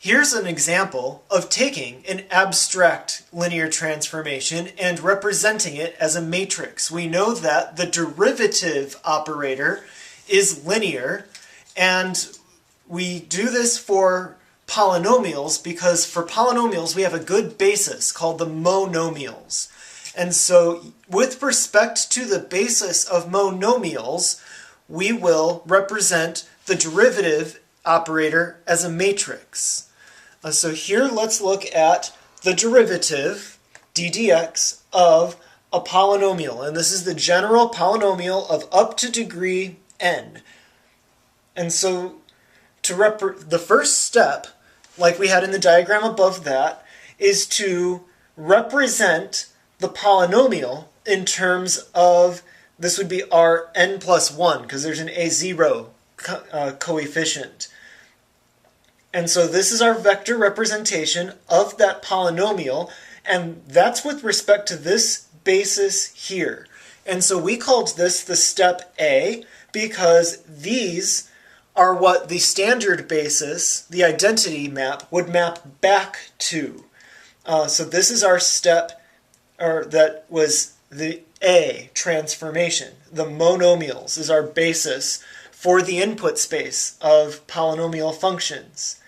Here's an example of taking an abstract linear transformation and representing it as a matrix. We know that the derivative operator is linear, and we do this for polynomials because for polynomials we have a good basis called the monomials. And so with respect to the basis of monomials, we will represent the derivative operator as a matrix. So here let's look at the derivative, d dx, of a polynomial. And this is the general polynomial of up to degree n. And so the first step, like we had in the diagram above that, is to represent the polynomial in terms of, this would be our n plus 1, because there's an a0 coefficient. And so this is our vector representation of that polynomial, and that's with respect to this basis here. And so we called this the step A because these are what the standard basis, the identity map, would map back to. So this is our step, or that was the A transformation. The monomials is our basis for the input space of polynomial functions.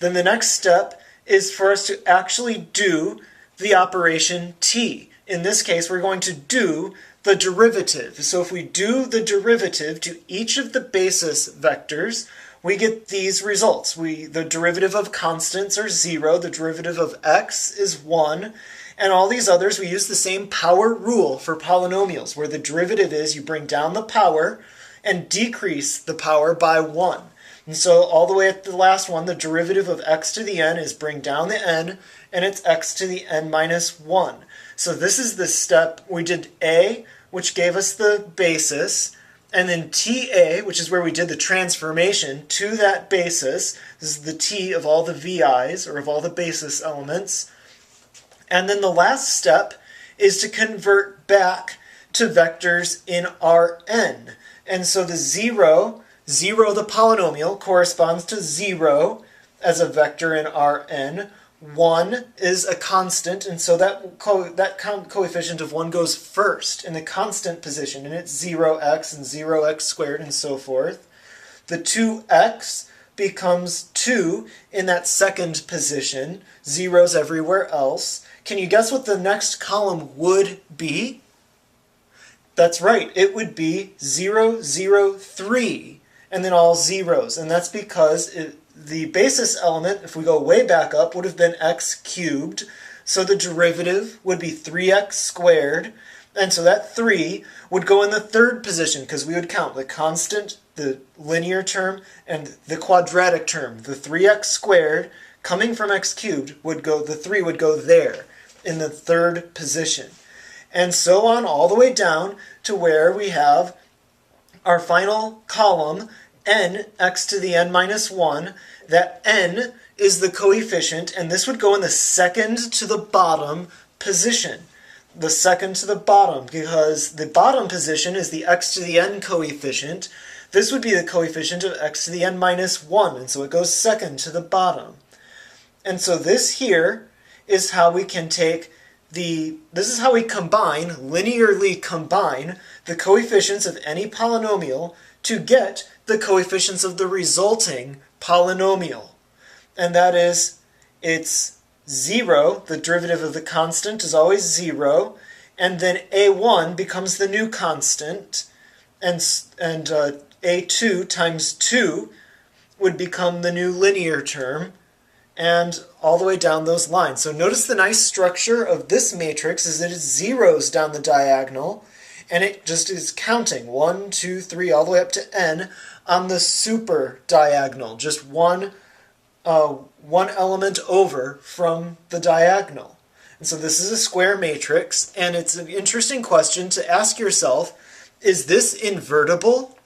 Then the next step is for us to actually do the operation t. In this case, we're going to do the derivative. So if we do the derivative to each of the basis vectors, we get these results. The derivative of constants are 0, the derivative of x is 1, and all these others, we use the same power rule for polynomials, where the derivative is you bring down the power and decrease the power by 1. And so all the way at the last one, the derivative of x to the n is bring down the n, and it's x to the n minus 1. So this is the step. We did A, which gave us the basis, and then TA, which is where we did the transformation to that basis. This is the t of all the VI's, or of all the basis elements. And then the last step is to convert back to vectors in Rn. And so the 0, the polynomial, corresponds to 0 as a vector in Rn. 1 is a constant, and so that coefficient of 1 goes first in the constant position, and it's 0x and 0x squared and so forth. The 2x becomes 2 in that second position, zeros everywhere else. Can you guess what the next column would be? That's right, it would be 0, 0, 3, and then all zeros, and that's because the basis element, if we go way back up, would have been x cubed, so the derivative would be 3x squared, and so that 3 would go in the third position, because we would count the constant, the linear term, and the quadratic term. The 3x squared, coming from x cubed, the 3 would go there, in the third position. And so on all the way down to where we have our final column, n, x to the n minus 1. That n is the coefficient, and this would go in the second to the bottom position. The second to the bottom, because the bottom position is the x to the n coefficient. This would be the coefficient of x to the n minus 1, and so it goes second to the bottom. And so this here is how we can take this is how we linearly combine the coefficients of any polynomial to get the coefficients of the resulting polynomial. And that is, it's 0, the derivative of the constant is always 0, and then a1 becomes the new constant, and a2 times 2 would become the new linear term, and all the way down those lines. So notice the nice structure of this matrix is that it zeros down the diagonal, and it just is counting 1, 2, 3, all the way up to n on the super diagonal, just one element over from the diagonal. And so this is a square matrix, and it's an interesting question to ask yourself, is this invertible?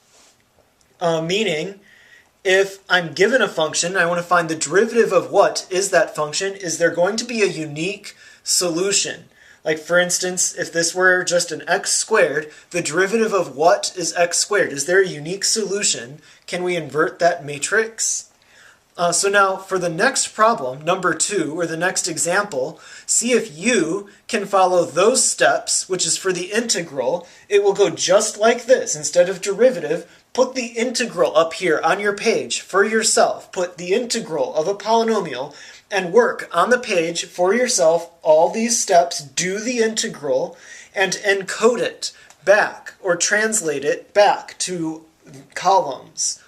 Meaning, if I'm given a function, I want to find the derivative of what is that function, is there going to be a unique solution? Like, for instance, if this were just an x squared, the derivative of what is x squared? Is there a unique solution? Can we invert that matrix? So now for the next problem, number 2, or the next example, see if you can follow those steps, which is for the integral. It will go just like this. Instead of derivative, put the integral up here on your page for yourself. Put the integral of a polynomial and work on the page for yourself all these steps, do the integral, and encode it back or translate it back to columns.